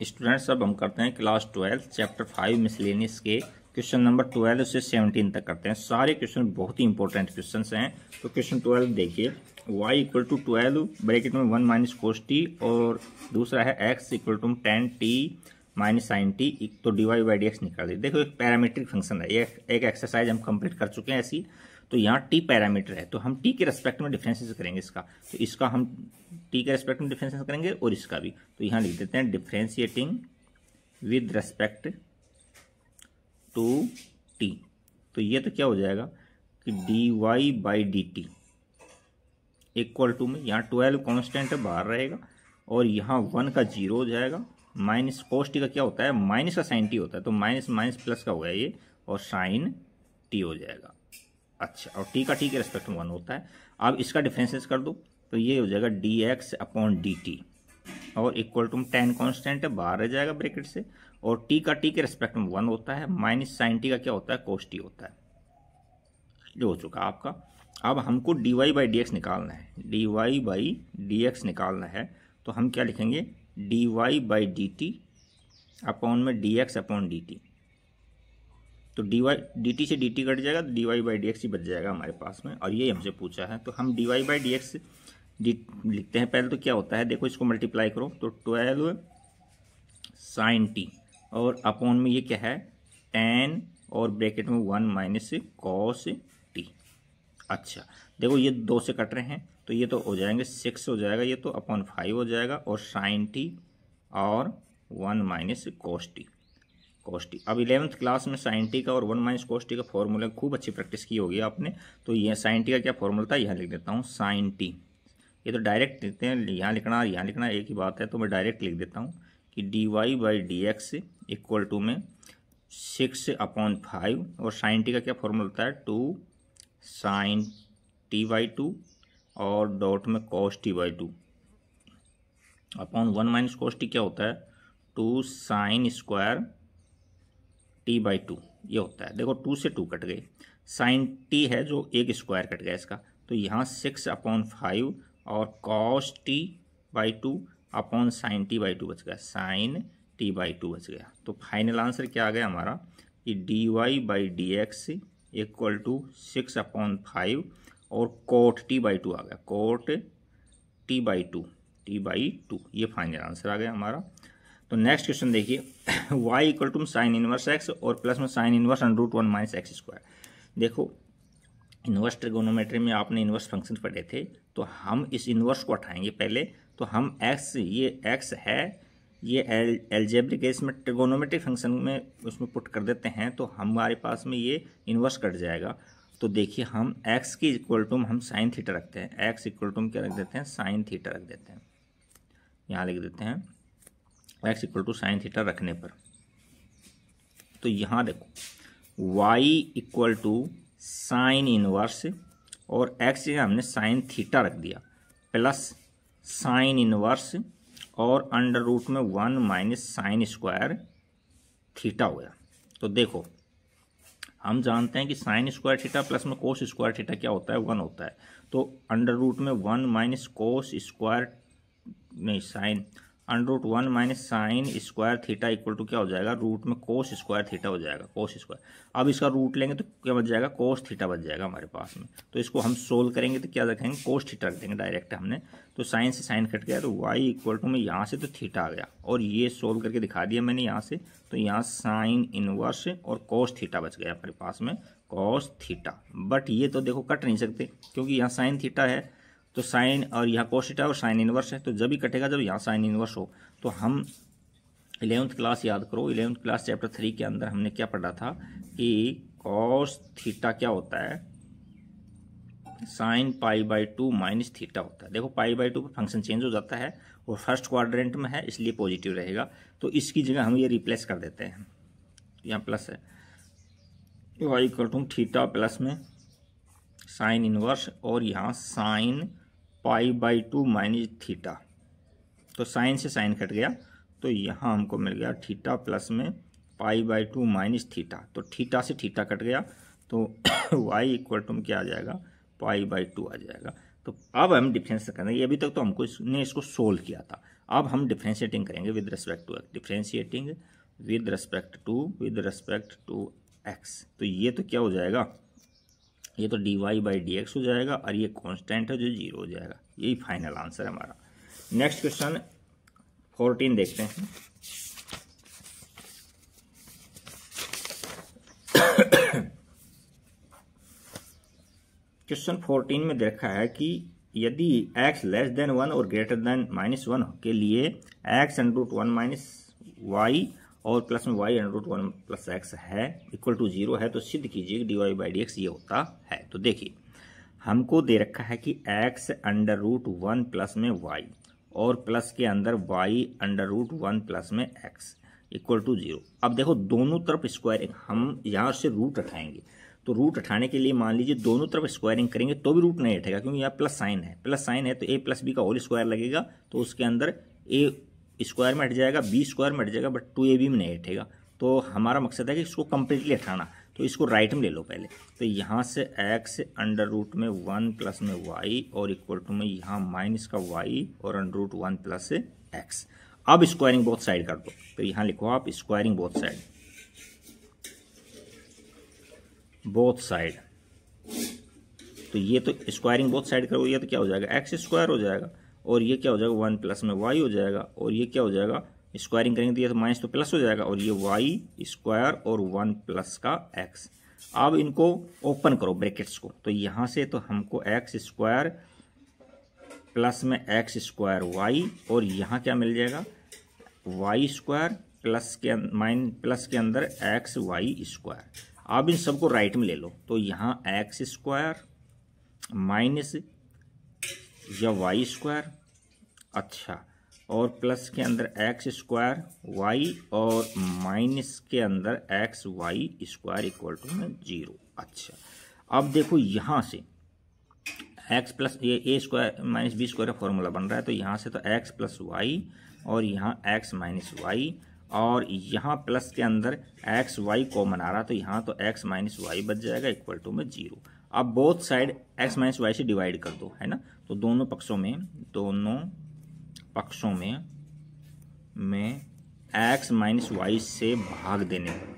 Students अब हम करते हैं क्लास 12 चैप्टर 5 मिसलेनियस के क्वेश्चन नंबर 12 से 17 तक करते हैं। सारे क्वेश्चन बहुत ही इंपॉर्टेंट क्वेश्चन हैं। तो क्वेश्चन 12 देखिए, y इक्वल टू 12 ब्रैकेट में 1 माइनस कोस टी और दूसरा है x equal to 10 t minus sine t, तो d y by d x निकाल दी। देखो एक पैरामीट्रिक फंक्शन है, ये एक एक्सरसाइज हम कंप्लीट कर चुके हैं ऐसी। तो यहाँ टी पैरामीटर है तो हम टी के रेस्पेक्ट में डिफरेंशिएशन करेंगे इसका, तो इसका हम टी के रेस्पेक्ट में डिफरेंशिएशन करेंगे और इसका भी। तो यहाँ लिख देते हैं differentiating with respect to t. तो ये तो क्या हो जाएगा कि d y by d t equal to में यहाँ 12 कॉन्स्टेंट है बाहर रहेगा और यहाँ 1 का 0 हो जाएगा, माइनस कोस टी का क्या होता है माइनस का साइन टी होता है, तो माइनस माइनस प्लस का हो गया ये और साइन टी हो जाएगा। अच्छा, और टी का टी के रेस्पेक्ट में 1 होता है। अब इसका डिफरेंशिएट कर दो तो ये हो जाएगा D x upon d T और इक्वल टू 10 कॉन्स्टेंट है बाहर रह जाएगा ब्रैकेट से और टी का टी के रेस्पेक्ट में 1 होता है, माइनस साइन टी का क्या होता है कोस टी होता है। जो हो चुका आपका। अब हमको d y by d x निकालना है, d y by d x निकालना है। तो हम क्या लिखेंगे d y by d t upon में d x upon d t. तो डी वाई डी टी से डी टी कट जाएगा तो d y by d x ही बच जाएगा हमारे पास में, और ये हमसे पूछा है। तो हम d y by d x लिखते हैं पहले। तो क्या होता है देखो, इसको मल्टीप्लाई करो तो 12 साइन टी और अपॉन में ये क्या है 10 और ब्रैकेट में 1 माइनस कॉस टी। अच्छा देखो ये 2 से कट रहे हैं तो ये तो हो जाएंगे 6 हो जाएगा, ये तो अपॉन 5 हो जाएगा और साइन टी और 1 माइनस कॉस टी। अब 11th क्लास में साइन टी का और 1 माइनस कॉस टी का फॉर्मूला खूब अच्छी प्रैक्टिस की होगी आपने। तो ये साइन टी का क्या फॉर्मूला था यहाँ लिख देता हूँ साइन टी। ये तो डायरेक्ट लिखते हैं, यहाँ लिखना एक ही बात है, तो मैं डायरेक्ट लिख देता हूँ कि d y by d x equal to में 6 अपॉन 5 और साइन टी का क्या फॉर्मूला होता है 2 साइन टी बाई 2 और डॉट में cos T by 2 upon 1 minus cos T क्या होता है 2 साइन स्क्वायर टी बाई 2 ये होता है। देखो 2 से 2 कट गए, साइन टी है जो एक स्क्वायर कट गया इसका, तो यहाँ 6 अपॉन 5 और cos T by 2 upon sine T by 2 बच गया, साइन टी बाई 2 बच गया। तो फाइनल आंसर क्या आ गया हमारा कि d y by d x equal to 6 upon 5 और कोट टी बाई 2 आ गया, कोट टी बाई 2 ये फाइनल आंसर आ गया हमारा। तो नेक्स्ट क्वेश्चन देखिए, y equal to sine inverse x और प्लस में sine inverse under root 1 minus x square. देखो इनवर्स ट्रिगोनोमेट्री में आपने इनवर्स फंक्शन पढ़े थे, तो हम इस इनवर्स को हटाएंगे पहले। तो हम x, ये x है, ये एल्जेब्रिक केस में ट्रिगोनोमेट्री फंक्शन में उसमें पुट कर देते हैं तो हमारे पास में ये इनवर्स कट जाएगा। तो देखिए हम x की इक्वल टू हम साइन थीटा रखते हैं, x इक्वल टू क्या रख देते हैं साइन थीटा रख देते हैं, यहाँ लिख देते हैं x equal to sine theta रखने पर। तो यहाँ देखो y equal to sine inverse और x जगह हमने साइन थीटा रख दिया प्लस साइन इनवर्स और अंडर रूट में 1 माइनस साइन स्क्वायर थीटा हो गया। तो देखो हम जानते हैं कि साइन स्क्वायर थीटा प्लस में कोस स्क्वायर थीटा क्या होता है 1 होता है। तो अंडर रूट में 1 माइनस कोस स्क्वायर नहीं sine under root 1 minus sine square theta equal to क्या हो जाएगा रूट में कोस स्क्वायर थीटा हो जाएगा, कोस स्क्वायर। अब इसका रूट लेंगे तो क्या बच जाएगा कोस थीटा बच जाएगा हमारे पास में। तो इसको हम सोल्व करेंगे तो क्या रखेंगे कोस थीटा रख देंगे डायरेक्ट हमने। तो साइन से साइन कट गया तो y इक्वल टू में यहाँ से तो थीटा आ गया और ये सोल्व करके दिखा दिया मैंने यहाँ से। तो यहाँ साइन इनवर्स और कोस थीटा बच गया हमारे पास में कोस थीटा। बट ये तो देखो कट नहीं सकते क्योंकि यहाँ साइन थीटा है तो साइन और यहाँ कोस थीटा और साइन इनवर्स है, तो जब भी कटेगा जब यहाँ साइन इनवर्स हो। तो हम 11th क्लास याद करो, 11th क्लास चैप्टर 3 के अंदर हमने क्या पढ़ा था कि कोस थीटा क्या होता है sign pi by 2 minus theta होता है। देखो पाई बाई 2 पर फंक्शन चेंज हो जाता है और फर्स्ट क्वाड्रेंट में है इसलिए पॉजिटिव रहेगा, तो इसकी जगह हम ये रिप्लेस कर देते हैं, यहाँ प्लस है y equal to theta plus में साइन इनवर्स और यहाँ sine pi by 2 minus theta. तो साइन से साइन कट गया तो यहाँ हमको मिल गया थीटा प्लस में पाई बाई 2 माइनस थीटा। तो थीटा से थीटा कट गया तो y इक्वल टू क्या आ जाएगा पाई बाई 2 आ जाएगा। तो अब हम डिफरेंस करेंगे, ये अभी तक तो हमको इसने इसको सोल्व किया था, अब हम डिफ्रेंशिएटिंग करेंगे with respect to x, differentiating with respect to x. तो ये तो क्या हो जाएगा, ये तो dy बाई डी एक्स हो जाएगा और ये कांस्टेंट है जो 0 हो जाएगा। यही फाइनल आंसर है हमारा। नेक्स्ट क्वेश्चन 14 देखते हैं। क्वेश्चन 14 में देखा है कि यदि x लेस देन 1 और ग्रेटर देन -1 के लिए x √ 1 - y और प्लस में y √ 1 + x है इक्वल टू 0 है, तो सिद्ध कीजिए कि dy बाई डी एक्स ये होता है। तो देखिए हमको दे रखा है कि x √ 1 प्लस में y और प्लस के अंदर y √ 1 प्लस में x इक्वल टू 0। अब देखो दोनों तरफ स्क्वायरिंग, हम यहाँ से रूट उठाएंगे, तो रूट उठाने के लिए मान लीजिए दोनों तरफ स्क्वायरिंग करेंगे तो भी रूट नहीं उठेगा, क्योंकि यहाँ प्लस साइन है, तो a प्लस बी का होल स्क्वायर लगेगा, तो उसके अंदर a स्क्वायर में हट जाएगा, बी स्क्वायर में हट जाएगा, बट 2ab में नहीं हटेगा। तो हमारा मकसद है कि इसको कंप्लीटली हटाना, तो इसको राइट में ले लो पहले। तो यहाँ से x √ में 1 प्लस में y और इक्वल टू में यहाँ माइनस का y और √ 1 प्लस x। अब स्क्वायरिंग बोथ साइड कर दो, तो यहाँ लिखो आप स्क्वायरिंग बोथ साइड। तो ये तो स्क्वायरिंग बोथ साइड करोगे तो क्या हो जाएगा, x स्क्वायर हो जाएगा और ये क्या हो जाएगा 1 प्लस में y हो जाएगा, और ये क्या हो जाएगा स्क्वायरिंग करेंगे तो ये तो माइनस तो प्लस हो जाएगा, और ये y स्क्वायर और 1 प्लस का x। अब इनको ओपन करो ब्रैकेट्स को, तो यहाँ से तो हमको x स्क्वायर प्लस में x स्क्वायर y और यहाँ क्या मिल जाएगा y स्क्वायर प्लस के अंदर x y स्क्वायर। अब इन सबको राइट में ले लो, तो यहाँ x स्क्वायर माइनस या y स्क्वायर, अच्छा, और प्लस के अंदर x स्क्वायर y और माइनस के अंदर x y square equal to में 0। अच्छा, अब देखो यहाँ से x प्लस ये a square minus b square का फॉर्मूला बन रहा है, तो यहाँ से तो x प्लस वाई और यहाँ x माइनस वाई, और यहाँ प्लस के अंदर एक्स वाई कॉमन आ रहा, तो यहाँ तो x माइनस वाई बच जाएगा इक्वल टू में 0। अब both side x minus y से डिवाइड कर दो, है ना, तो दोनों पक्षों में x माइनस वाई से भाग देने को,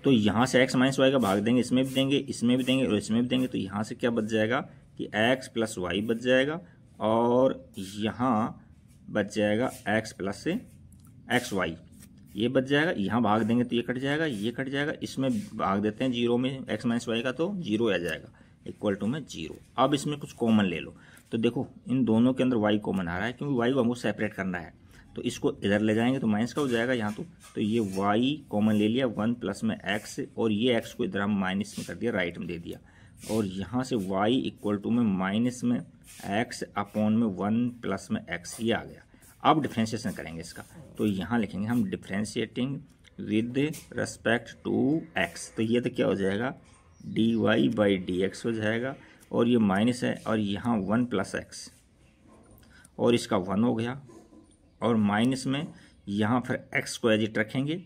तो यहाँ से x माइनस वाई का भाग देंगे, इसमें भी देंगे, इसमें भी देंगे और इसमें भी देंगे, तो यहाँ से क्या बच जाएगा कि x प्लस वाई बच जाएगा, और यहाँ बच जाएगा x प्लस एक्स वाई, ये बच जाएगा, यहाँ भाग देंगे तो ये कट जाएगा, ये कट जाएगा, इसमें भाग देते हैं 0 में x माइनस वाई का, तो 0 आ जाएगा इक्वल टू में 0। अब इसमें कुछ कॉमन ले लो, तो देखो इन दोनों के अंदर y कॉमन आ रहा है, क्योंकि y को हमको सेपरेट करना है, तो इसको इधर ले जाएंगे तो माइनस का हो जाएगा यहाँ, तो ये y कॉमन ले लिया 1 प्लस में x, और ये x को इधर हम माइनस में कर दिया, राइट में दे दिया, और यहाँ से y इक्वल टू में माइनस में x अपॉन में 1 प्लस में x, ये आ गया। अब डिफ्रेंशिएशन करेंगे इसका, तो यहाँ लिखेंगे हम differentiating with respect to x, तो ये तो क्या हो जाएगा dy बाई डी एक्स हो जाएगा, और ये माइनस है और यहाँ 1 प्लस x और इसका 1 हो गया, और माइनस में यहाँ फिर x को एजिट रखेंगे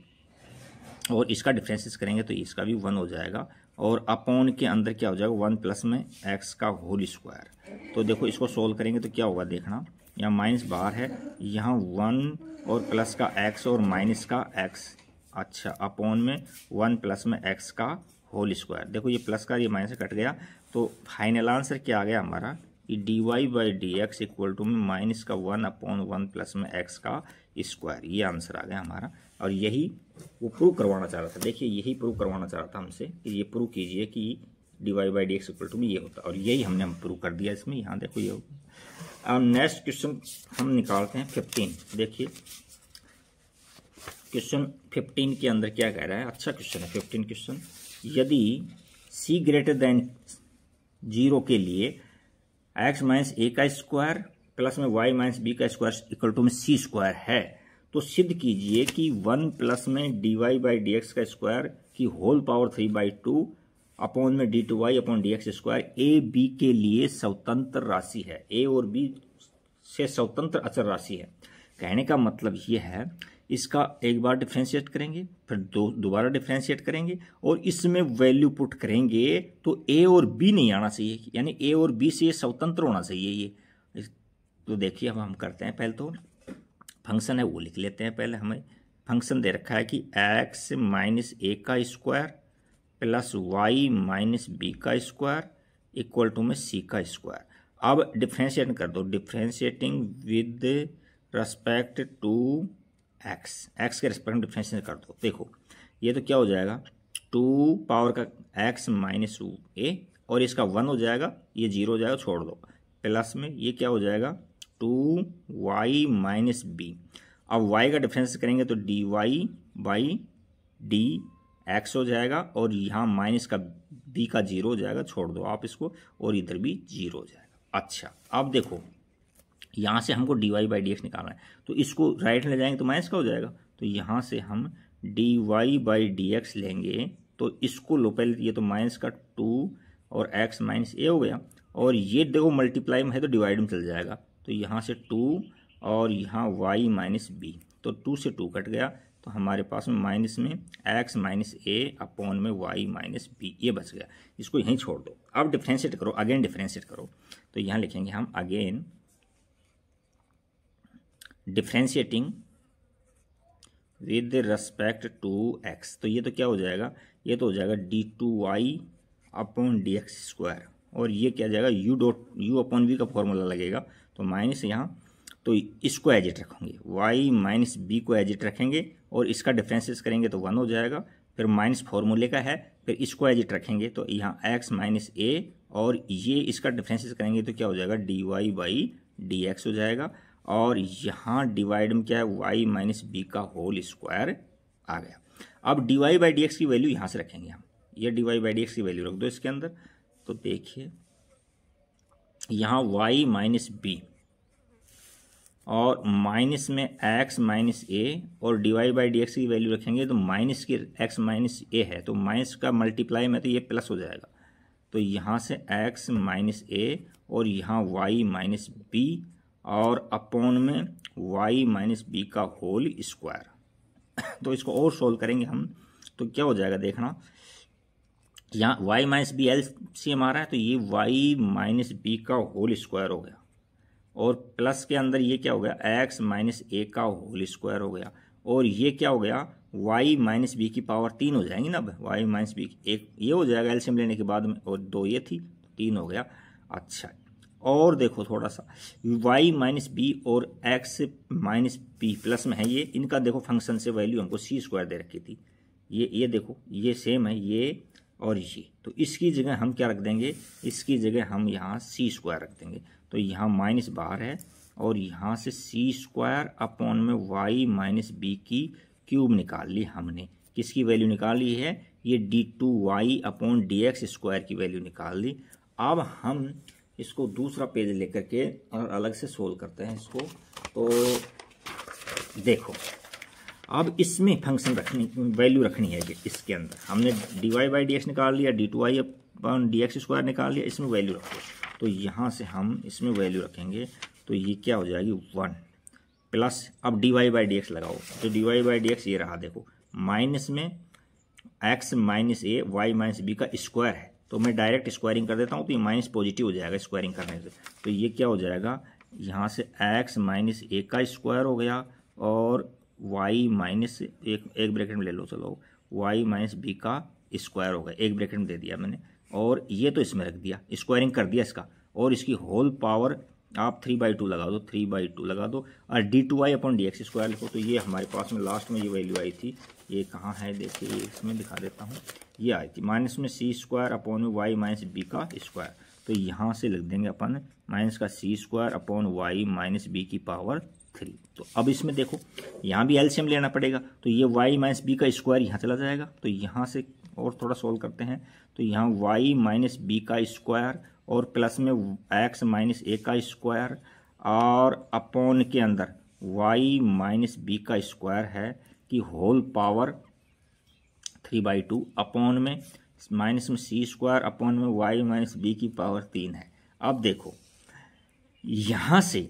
और इसका डिफ्रेंशिएट करेंगे तो इसका भी 1 हो जाएगा, और अपॉन के अंदर क्या हो जाएगा 1 प्लस में x का होल स्क्वायर। तो देखो इसको सोल्व करेंगे तो क्या होगा देखना, यहाँ माइनस बाहर है, यहाँ 1 और प्लस का x और माइनस का x, अच्छा, अपॉन में 1 प्लस में x का होल स्क्वायर। देखो ये प्लस का ये माइनस कट गया, तो फाइनल आंसर क्या आ गया हमारा कि dy by d x equal to में माइनस का 1 अपॉन 1 प्लस में x का स्क्वायर, ये आंसर आ गया हमारा। और यही वो प्रूव करवाना चाह रहा था, देखिए यही प्रूव करवाना चाह रहा था हमसे कि ये प्रूव कीजिए कि dy by d x equal to में ये होता, और यही हमने प्रूव कर दिया इसमें। यहाँ देखो ये होगा। अब नेक्स्ट क्वेश्चन हम निकालते हैं 15। देखिए क्वेश्चन 15 के अंदर क्या कह रहा है, अच्छा क्वेश्चन है 15 क्वेश्चन। यदि c ग्रेटर देन 0 के लिए x माइनस ए का स्क्वायर प्लस में y माइनस बी का स्क्वायर इक्वल टू में c स्क्वायर है, तो सिद्ध कीजिए कि 1 प्लस में dy बाई डी एक्स का स्क्वायर की होल पावर 3/2 अपॉन में d2y upon d x square a b के लिए स्वतंत्र राशि है, ए और बी से स्वतंत्र अचर राशि है। कहने का मतलब ये है, इसका एक बार डिफ्रेंशिएट करेंगे, फिर दोबारा डिफ्रेंशिएट करेंगे और इसमें वैल्यू पुट करेंगे, तो ए और बी नहीं आना चाहिए, यानी ए और बी से ये स्वतंत्र होना चाहिए ये। तो देखिए अब हम करते हैं, पहले तो फंक्शन है वो लिख लेते हैं। पहले हमें फंक्शन दे रखा है कि x माइनस ए का square plus y minus B का स्क्वायर इक्वल टू में c का स्क्वायर। अब डिफ्रेंशिएट कर दो, differentiating with respect to x के रेस्पेक्ट में डिफ्रेंशिएट कर दो। देखो ये तो क्या हो जाएगा, 2 पावर का x माइनस a और इसका 1 हो जाएगा, ये 0 हो जाएगा, छोड़ दो, प्लस में ये क्या हो जाएगा 2y माइनस बी। अब y का डिफरेंस करेंगे तो dy बाई डी एक्स हो जाएगा और यहाँ माइनस का b का 0 हो जाएगा, छोड़ दो आप इसको, और इधर भी 0 हो जाएगा। अच्छा अब देखो यहाँ से हमको dy बाई डी एक्स निकालना है, तो इसको राइट ले जाएंगे तो माइनस का हो जाएगा, तो यहाँ से हम dy बाई डी एक्स लेंगे, तो इसको लो पहले, ये तो माइनस का 2 और x माइनस ए हो गया, और ये देखो मल्टीप्लाई में है तो डिवाइड में चल जाएगा, तो यहाँ से 2 और यहाँ y माइनस बी, तो 2 से 2 कट गया, तो हमारे पास में माइनस में x माइनस ए अपॉन में y माइनस बी, ये बच गया, इसको यहीं छोड़ दो। अब डिफ्रेंशिएट करो, अगेन डिफ्रेंशिएट करो, तो यहाँ लिखेंगे हम again differentiating with respect to x, तो ये तो क्या हो जाएगा, ये तो हो जाएगा d2y upon d x square, और ये क्या जाएगा u अपॉन v का फॉर्मूला लगेगा, तो माइनस यहाँ, तो इसको एजिट रखेंगे, y माइनस बी को एजिट रखेंगे और इसका डिफरेंसेस करेंगे तो 1 हो जाएगा, फिर माइनस फॉर्मूले का है, फिर इसको एजिट रखेंगे तो यहाँ x माइनस ए और ये इसका डिफरेंसेस करेंगे तो क्या हो जाएगा dy बाई डी एक्स हो जाएगा, और यहाँ डिवाइड में क्या है y माइनस बी का होल स्क्वायर आ गया। अब dy बाई डी एक्स की वैल्यू यहाँ से रखेंगे हम, ये dy बाई डी एक्स की वैल्यू रख दो इसके अंदर, तो देखिए यहाँ y माइनस बी और माइनस में x माइनस ए और dy बाई डी एक्स की वैल्यू रखेंगे, तो माइनस की x माइनस ए है तो माइनस का मल्टीप्लाई में तो ये प्लस हो जाएगा, तो यहाँ से x माइनस ए और यहाँ y माइनस बी और अपॉन में y माइनस बी का होल स्क्वायर। तो इसको और सोल्व करेंगे हम, तो क्या हो जाएगा देखना, यहाँ y माइनस बी एलसीएम आ रहा है, तो ये y माइनस बी का होल स्क्वायर हो गया, और प्लस के अंदर ये क्या हो गया x माइनस ए का होल स्क्वायर हो गया, और ये क्या हो गया y माइनस बी की पावर 3 हो जाएंगी ना, अब y माइनस बी एक ये हो जाएगा एलसीएम लेने के बाद में, और 2 ये थी 3 हो गया। अच्छा और देखो थोड़ा सा y माइनस बी और x माइनस बी प्लस में है, ये इनका देखो फंक्शन से वैल्यू हमको सी स्क्वायर दे रखी थी, ये देखो ये सेम है ये और ये, तो इसकी जगह हम क्या रख देंगे, इसकी जगह हम यहाँ सी स्क्वायर रख देंगे, तो यहाँ माइनस बाहर है और यहाँ से सी स्क्वायर अपॉन में y माइनस बी की क्यूब निकाल ली हमने, किसकी वैल्यू निकाल ली है, ये d2y upon d x square की वैल्यू निकाल ली। अब हम इसको दूसरा पेज लेकर के और अलग से सोल्व करते हैं इसको, तो देखो अब इसमें फंक्शन रखनी वैल्यू रखनी है, इसके अंदर हमने dy बाई डी एक्स निकाल लिया, d2y upon d x square निकाल लिया, इसमें वैल्यू रखो, तो यहाँ से हम इसमें वैल्यू रखेंगे, तो ये क्या हो जाएगी 1 प्लस, अब dy बाई डी एक्स लगाओ, तो dy बाई डी एक्स ये रहा देखो, माइनस में x माइनस ए y माइनस बी का स्क्वायर है, तो मैं डायरेक्ट स्क्वायरिंग कर देता हूँ, तो ये माइनस पॉजिटिव हो जाएगा स्क्वायरिंग करने से, तो ये क्या हो जाएगा यहाँ से x माइनस ए का स्क्वायर हो गया और y माइनस एक ब्रैकेट में ले लो, चलो y माइनस बी का स्क्वायर हो गया, एक ब्रैकेट में दे दिया मैंने, और ये तो इसमें रख दिया, स्क्वायरिंग कर दिया इसका, और इसकी होल पावर आप 3/2 लगा दो, 3/2 लगा दो, और d2y upon d x square लिखो, तो ये हमारे पास में लास्ट में ये वैल्यू आई थी, ये कहाँ है देखिए, ये इसमें दिखा देता हूँ, ये आई थी माइनस में सी स्क्वायर अपॉन में y माइनस बी का स्क्वायर, तो यहाँ से लिख देंगे अपन माइनस का C square upon y minus B की पावर 3। तो अब इसमें देखो यहाँ भी एलसीएम लेना पड़ेगा, तो ये y माइनस बी का स्क्वायर यहाँ चला जाएगा, तो यहाँ से और थोड़ा सोल्व करते हैं, तो यहाँ y माइनस बी का स्क्वायर और प्लस में x माइनस ए का स्क्वायर और अपॉन के अंदर y माइनस बी का स्क्वायर है कि होल पावर 3/2 अपॉन में माइनस में सी स्क्वायर अपॉन में y माइनस बी की पावर 3 है। अब देखो यहाँ से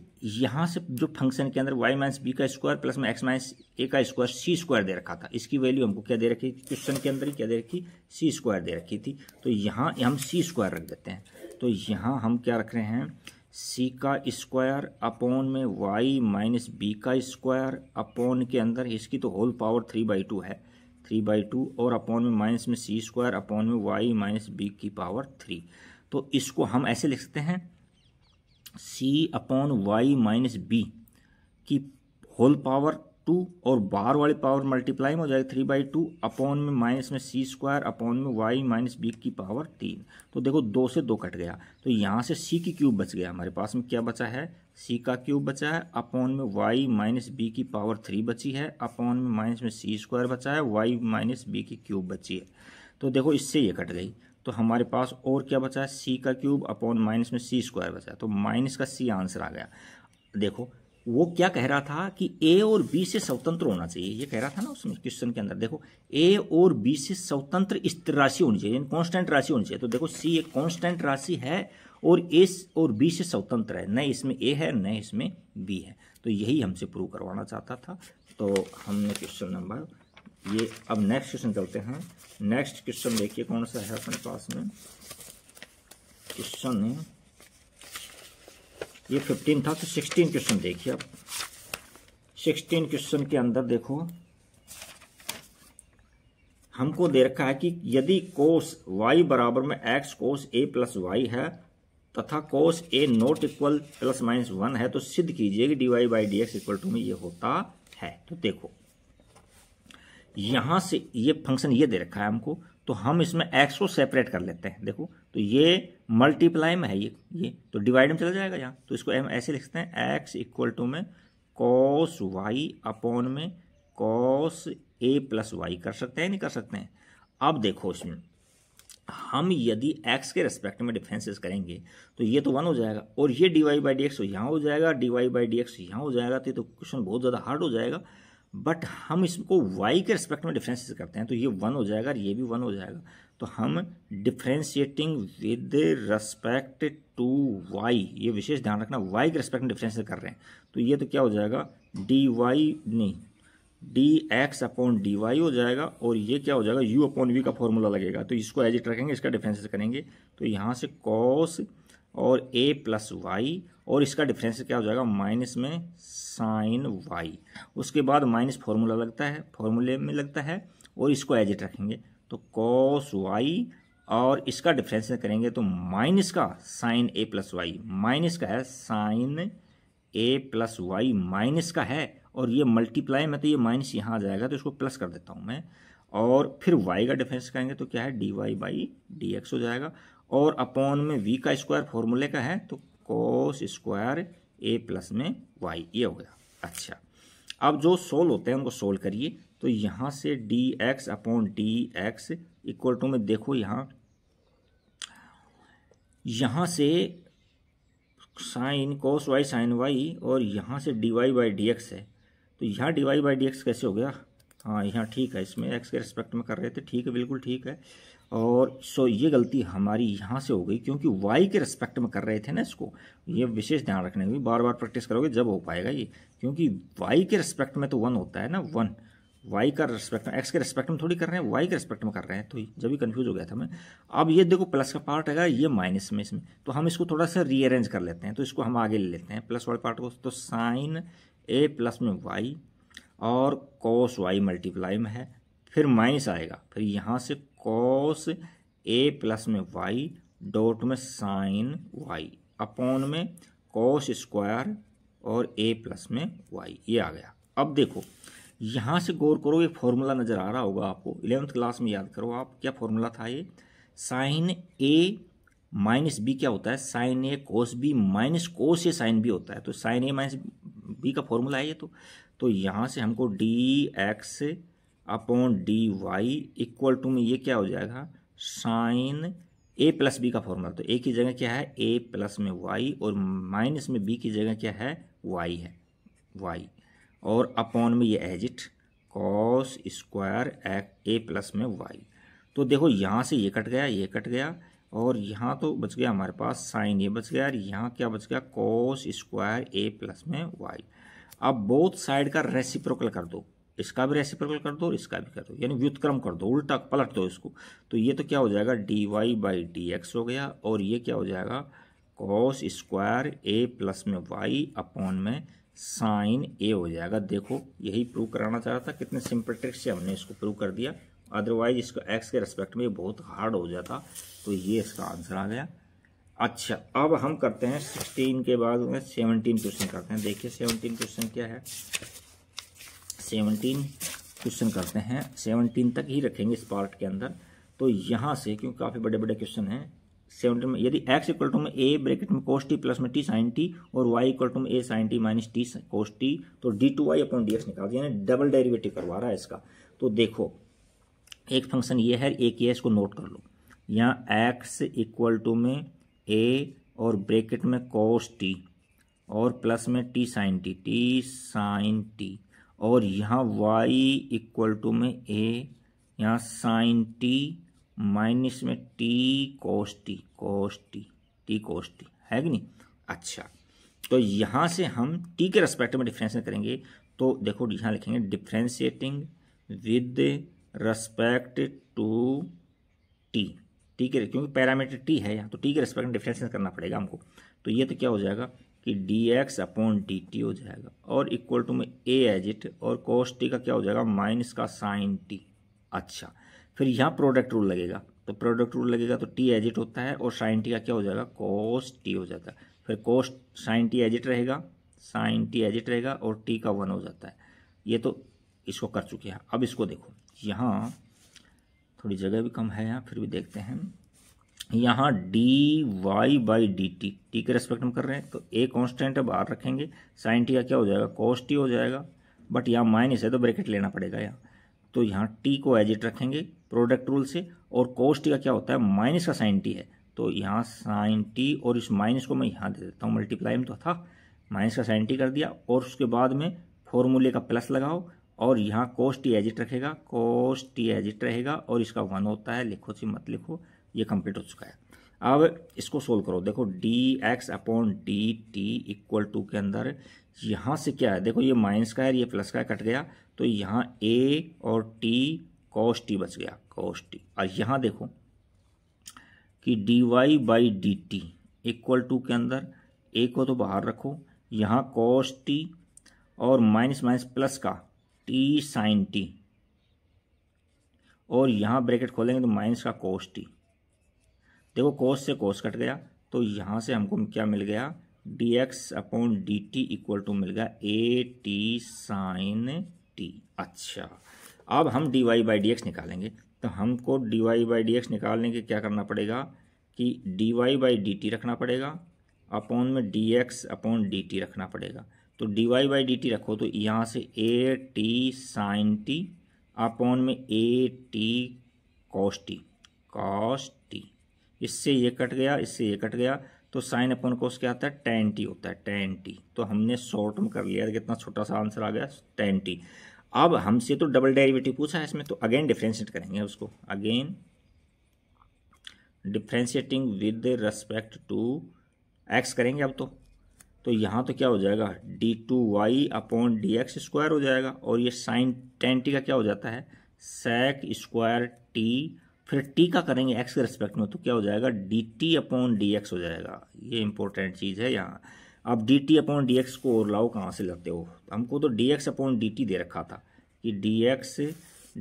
जो फंक्शन के अंदर y माइनस बी का स्क्वायर प्लस में x माइनस ए का स्क्वायर सी स्क्वायर दे रखा था, इसकी वैल्यू हमको क्या दे रखी थी, क्वेश्चन के अंदर ही क्या दे रखी, सी स्क्वायर दे रखी थी, तो यहाँ हम सी स्क्वायर रख देते हैं, तो यहाँ हम क्या रख रहे हैं, सी का स्क्वायर अपॉन में वाई माइनस बी का स्क्वायर अपॉन के अंदर इसकी तो होल पावर 3/2 है, 3/2 और अपॉन में माइनस में सी स्क्वायर अपॉन में वाई माइनस बी की पावर 3। तो इसको हम ऐसे लिख सकते हैं सी अपॉन वाई माइनस बी की होल पावर 2 और बाहर वाली पावर मल्टीप्लाई में हो जाएगी 3/2 अपॉन में माइनस में सी स्क्वायर अपॉन में वाई माइनस बी की पावर 3। तो देखो 2 से 2 कट गया, तो यहाँ से सी की क्यूब बच गया, हमारे पास में क्या बचा है, सी का क्यूब बचा है अपॉन में वाई माइनस बी की पावर 3 बची है अपॉन में माइनस में सी स्क्वायर बचा है, वाई माइनस बी की क्यूब बची है। तो देखो इससे ये कट गई, तो हमारे पास और क्या बचा है, सी का क्यूब अपॉन माइनस में सी स्क्वायर बचा है, तो माइनस का सी आंसर आ गया। देखो वो क्या कह रहा था कि ए और बी से स्वतंत्र होना चाहिए, ये कह रहा था ना उसमें क्वेश्चन के अंदर। देखो ए और बी से स्वतंत्र स्थिर राशि होनी चाहिए, कांस्टेंट राशि होनी चाहिए। तो देखो सी एक कांस्टेंट राशि है और ए और बी से स्वतंत्र है, न इसमें ए है न इसमें बी है। तो यही हमसे प्रूव करवाना चाहता था। तो हमने क्वेश्चन नंबर ये, अब नेक्स्ट क्वेश्चन चलते हैं। नेक्स्ट क्वेश्चन देखिए कौन सा है अपने पास में, क्वेश्चन है ये 15 था, तो 16 क्वेश्चन देखिए। अब 16 क्वेश्चन के अंदर देखो हमको दे रखा है कि यदि कोस y बराबर में x cos a plus y है तथा cos a not equal plus minus 1 है, तो सिद्ध कीजिए कि dy/dx इक्वल टू में ये होता है। तो देखो यहां से ये फंक्शन ये दे रखा है हमको, तो हम इसमें x को सेपरेट कर लेते हैं। देखो तो ये मल्टीप्लाई में है, ये तो डिवाइड में चला जाएगा यहाँ, तो इसको हम ऐसे लिखते हैं x इक्वल टू में कॉस y अपॉन में कॉस a प्लस वाई। कर सकते हैं नहीं कर सकते हैं। अब देखो इसमें हम यदि x के रेस्पेक्ट में डिफरेंसेस करेंगे तो ये तो 1 हो जाएगा और ये dy/dx यहाँ हो जाएगा, dy/dx यहाँ हो जाएगा, तो क्वेश्चन बहुत ज़्यादा हार्ड हो जाएगा। बट हम इसको y के रिस्पेक्ट में डिफरेंशिएट करते हैं तो ये 1 हो जाएगा और ये भी 1 हो जाएगा। तो हम differentiating with respect to y, ये विशेष ध्यान रखना, y के रिस्पेक्ट में डिफरेंशिएट कर रहे हैं, तो ये तो क्या हो जाएगा dx अपॉन dy हो जाएगा और ये क्या हो जाएगा u अपॉन v का फॉर्मूला लगेगा। तो इसको एज इट रखेंगे, इसका डिफरेंशिएट करेंगे तो यहाँ से कॉस और a प्लस वाई और इसका डिफरेंस क्या हो जाएगा माइनस में साइन वाई। उसके बाद माइनस फॉर्मूला लगता है, फॉर्मूले में लगता है और इसको एज इट रखेंगे तो कॉस वाई और इसका डिफरेंस करेंगे तो माइनस का sine a plus y, minus का है sine a plus y minus का है और ये मल्टीप्लाई में तो ये माइनस यहाँ आ जाएगा तो इसको प्लस कर देता हूँ मैं, और फिर y का डिफरेंस करेंगे तो क्या है dy/dx हो जाएगा और अपॉन में v का स्क्वायर फॉर्मूले का है तो कोस स्क्वायर a प्लस में y, ये हो गया। अच्छा अब जो सोल्व होते हैं उनको सोल्व करिए। तो यहाँ से dx upon dx equal to में देखो यहाँ से sine cos y sine y और यहाँ से dy/dx है, तो यहाँ dy/dx कैसे हो गया, हाँ यहाँ ठीक है, इसमें x के रिस्पेक्ट में कर रहे थे, ठीक है बिल्कुल ठीक है। और सो ये गलती हमारी यहाँ से हो गई क्योंकि y के रिस्पेक्ट में कर रहे थे ना इसको, ये विशेष ध्यान रखने की, बार बार प्रैक्टिस करोगे जब हो पाएगा ये, क्योंकि y के रिस्पेक्ट में तो 1 होता है ना, 1 y का रिस्पेक्ट में, x के रिस्पेक्ट में थोड़ी कर रहे हैं, y के रिस्पेक्ट में कर रहे हैं, तो जब भी कंफ्यूज हो गया था मैं। अब ये देखो प्लस का पार्ट है ये माइनस में इसमें, तो हम इसको थोड़ा सा रीअरेंज कर लेते हैं, तो इसको हम आगे ले लेते हैं प्लस वाले पार्ट को, तो साइन a प्लस में y और कॉस y मल्टीप्लाई में है, फिर माइनस आएगा, फिर यहाँ से कॉस a प्लस में y डॉट में साइन y अपॉन में कॉस स्क्वायर और a प्लस में y, ये आ गया। अब देखो यहाँ से गौर करो, एक फॉर्मूला नज़र आ रहा होगा आपको, 11th क्लास में याद करो आप, क्या फॉर्मूला था ये, साइन a माइनस बी क्या होता है, sine a cos b minus cos a sine b होता है, तो साइन a माइनस b का फॉर्मूला है ये। तो यहाँ से हमको dx upon dy equal to में ये क्या हो जाएगा साइन a प्लस बी का फॉर्मूला, तो a की जगह क्या है a प्लस में y और माइनस में b की जगह क्या है y है y, और अपॉन में ये as it cos square a plus में y। तो देखो यहाँ से ये कट गया, ये कट गया और यहाँ तो बच गया हमारे पास साइन ये बच गया और यहाँ क्या बच गया कॉस स्क्वायर a प्लस में y। अब बोथ साइड का रेसिप्रोकल कर दो, इसका भी रेसिप्रोकल कर दो और इसका भी कर दो, यानी व्युत्क्रम कर दो, उल्टा पलट दो इसको, तो ये तो क्या हो जाएगा dy/dx हो गया और ये क्या हो जाएगा कॉस स्क्वायर ए प्लस में वाई अपॉन में साइन ए हो जाएगा। देखो यही प्रूव कराना चाह रहा था, कितने सिंपल ट्रिक से हमने इसको प्रूव कर दिया, अदरवाइज इसको एक्स के रेस्पेक्ट में बहुत हार्ड हो जाता। तो ये इसका आंसर आ गया। अच्छा, अब हम करते हैं 16 के बाद 17 क्वेश्चन करते हैं। देखिए 17 क्वेश्चन क्या है, 17 क्वेश्चन करते हैं, 17 तक ही रखेंगे इस पार्ट के अंदर। तो यहाँ से क्योंकि काफ़ी बड़े बड़े क्वेश्चन हैं, 17 में यदि x इक्वल टू में a ब्रैकेट में cos t प्लस में t sin t और y इक्वल टू में a sin t minus t cos t, तो d2y अपॉन dx निकाल दिया, यानी डबल डेरिवेटिव करवा रहा है इसका। तो देखो एक फंक्शन ये है, एक ये, इसको नोट कर लो। यहाँ x इक्वल टू में a और ब्रैकेट में cos t और प्लस में t sin t, और यहाँ y इक्वल टू में a, यहाँ sin t माइनस में t cos t है कि नहीं। अच्छा, तो यहाँ से हम t के रेस्पेक्ट में डिफ्रेंशिएट करेंगे। तो देखो यहाँ लिखेंगे differentiating with respect to t, ठीक है, क्योंकि पैरामीटर t है यहाँ, तो t के रेस्पेक्ट में डिफ्रेंशिएट करना पड़ेगा हमको। तो ये तो क्या हो जाएगा कि dx अपॉन dt हो जाएगा, और इक्वल टू में a एज इट, और cos t का क्या हो जाएगा माइनस का sin t। अच्छा, फिर यहाँ प्रोडक्ट रूल लगेगा, तो प्रोडक्ट रूल लगेगा तो t एज इट होता है, और sin t का क्या हो जाएगा cos t हो जाता है। फिर cos sin t as it रहेगा, sin t एज इट रहेगा, और t का 1 हो जाता है। ये तो इसको कर चुके हैं। अब इसको देखो, यहाँ थोड़ी जगह भी कम है, यहाँ फिर भी देखते हैं। यहाँ dy बाई dt t के रेस्पेक्ट में कर रहे हैं, तो a कांस्टेंट है, बाहर रखेंगे। sin t का क्या हो जाएगा cos t हो जाएगा, बट यहाँ माइनस है तो ब्रैकेट लेना पड़ेगा यहाँ। तो यहाँ t को एज इट रखेंगे प्रोडक्ट रूल से, और cos t का क्या होता है माइनस का sin t है, तो यहाँ sin t, और इस माइनस को मैं यहाँ दे देता हूँ, मल्टीप्लाई में तो था, माइनस का sin t कर दिया, और उसके बाद में फॉर्मूले का प्लस लगाओ, और यहाँ cos t एज इट रखेगा, cos t एज इट रहेगा, और इसका 1 होता है। लिखो ची मत लिखो, ये कंप्लीट हो चुका है। अब इसको सोल्व करो। देखो dx upon dt equal to के अंदर यहाँ से क्या है, देखो ये माइनस का है, ये प्लस का है, कट गया, तो यहाँ a और t cos t बच गया, cos t। और यहाँ देखो कि dy by dt equal to के अंदर a को तो बाहर रखो, यहाँ cos t और माइनस माइनस प्लस का t sin t, और यहाँ ब्रैकेट खोलेंगे तो माइनस का cos t। देखो cos से cos कट गया, तो यहाँ से हमको क्या मिल गया dx upon dt equal to मिल गया a t sin t। अच्छा, अब हम dy बाई dx निकालेंगे, तो हमको dy बाई dx निकालने के क्या करना पड़ेगा कि dy बाई dt रखना पड़ेगा, अपॉन में dx अपॉन dt रखना पड़ेगा। तो dy बाई dt रखो, तो यहाँ से a t sin t upon में a t cos t, इससे ये कट गया, इससे ये कट गया, तो साइन अपॉन कोस क्या आता है tan t होता है, tan t। तो हमने शॉर्ट में कर लिया, कितना छोटा सा आंसर आ गया tan t। अब हमसे तो डबल डेरिवेटिव पूछा है इसमें, तो अगेन डिफ्रेंशिएट करेंगे उसको, again differentiating with respect to x करेंगे अब तो यहाँ तो क्या हो जाएगा d2y अपॉन dx स्क्वायर हो जाएगा, और ये साइन tan t का क्या हो जाता है sec स्क्वायर t, फिर t का करेंगे x के रेस्पेक्ट में, तो क्या हो जाएगा dt अपॉन dx हो जाएगा। ये इंपॉर्टेंट चीज़ है यहाँ। अब dt अपॉन dx को और लाओ, कहाँ से लाते हो, हमको तो dx अपॉन dt दे रखा था कि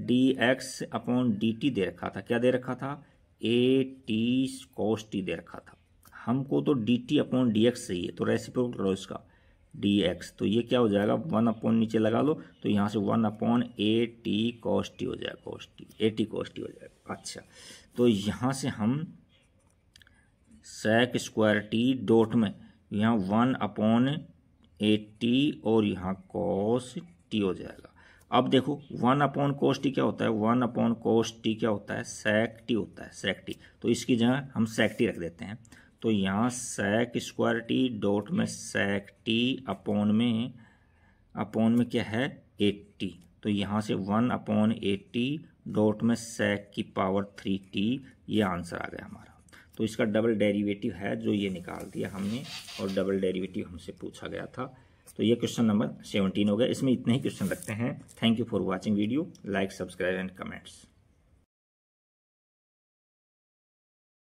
dx अपॉन dt दे रखा था, क्या दे रखा था a t cos t दे रखा था। हमको तो dt अपॉन dx चाहिए, तो रेसिप्रोकल करो इसका dx, तो ये क्या हो जाएगा 1 अपॉन नीचे लगा लो, तो यहाँ से 1 upon a t cos t हो जाएगा, a t cos t हो जाएगा। अच्छा, तो यहाँ से हम sec स्क्वायर t डॉट में यहाँ 1 अपॉन a t और यहाँ cos t हो जाएगा। अब देखो 1 अपॉन cos t क्या होता है, 1 अपॉन cos t क्या होता है sec t होता है, sec t, तो इसकी जगह हम sec t रख देते हैं। तो यहाँ sec स्क्वायर t डॉट में sec t अपॉन में क्या है 80, तो यहाँ से 1 अपॉन 80 डॉट में sec की पावर 3t, ये आंसर आ गया हमारा। तो इसका डबल डेरिवेटिव है जो ये निकाल दिया हमने, और डबल डेरिवेटिव हमसे पूछा गया था। तो ये क्वेश्चन नंबर 17 हो गया। इसमें इतने ही क्वेश्चन रखते हैं। Thank you for watching video, like subscribe and comments.